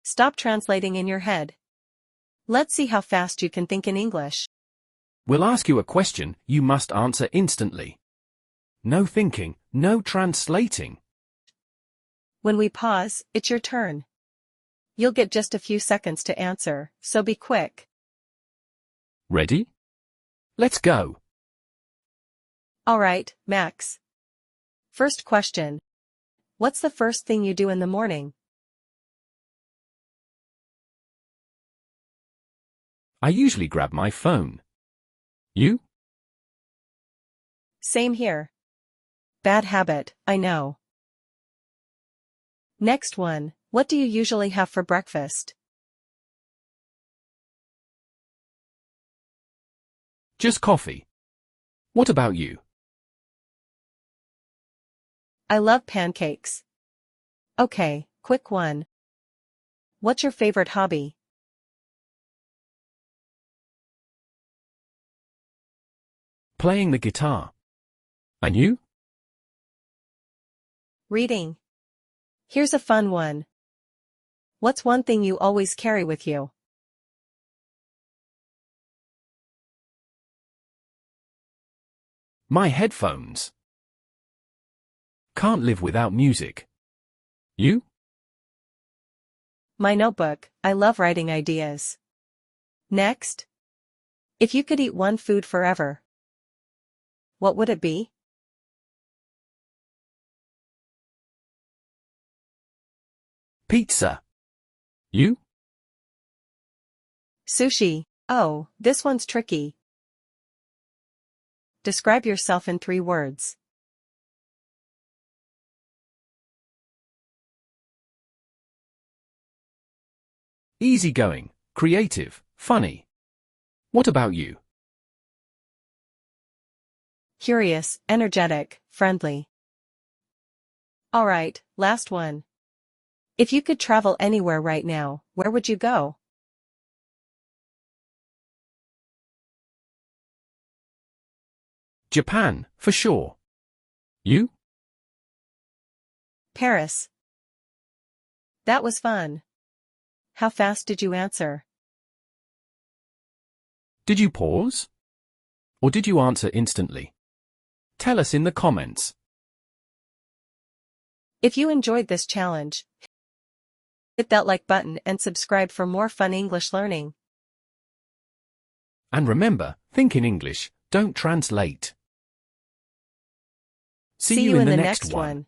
Stop translating in your head. Let's see how fast you can think in English. We'll ask you a question you must answer instantly. No thinking, no translating. When we pause, it's your turn. You'll get just a few seconds to answer, so be quick. Ready? Let's go. Alright, Max. First question. What's the first thing you do in the morning? I usually grab my phone. You? Same here. Bad habit, I know. Next one. What do you usually have for breakfast? Just coffee. What about you? I love pancakes. Okay, quick one. What's your favorite hobby? Playing the guitar. And you? Reading. Here's a fun one. What's one thing you always carry with you? My headphones. Can't live without music. You? My notebook. I love writing ideas. Next. If you could eat one food forever, what would it be? Pizza. You? Sushi. Oh, this one's tricky. Describe yourself in 3 words. Easygoing, creative, funny. What about you? Curious, energetic, friendly. Alright, last one. If you could travel anywhere right now, where would you go? Japan, for sure. You? Paris. That was fun. How fast did you answer? Did you pause? Or did you answer instantly? Tell us in the comments. If you enjoyed this challenge, hit that like button and subscribe for more fun English learning. And remember, think in English, don't translate. See you in the next one.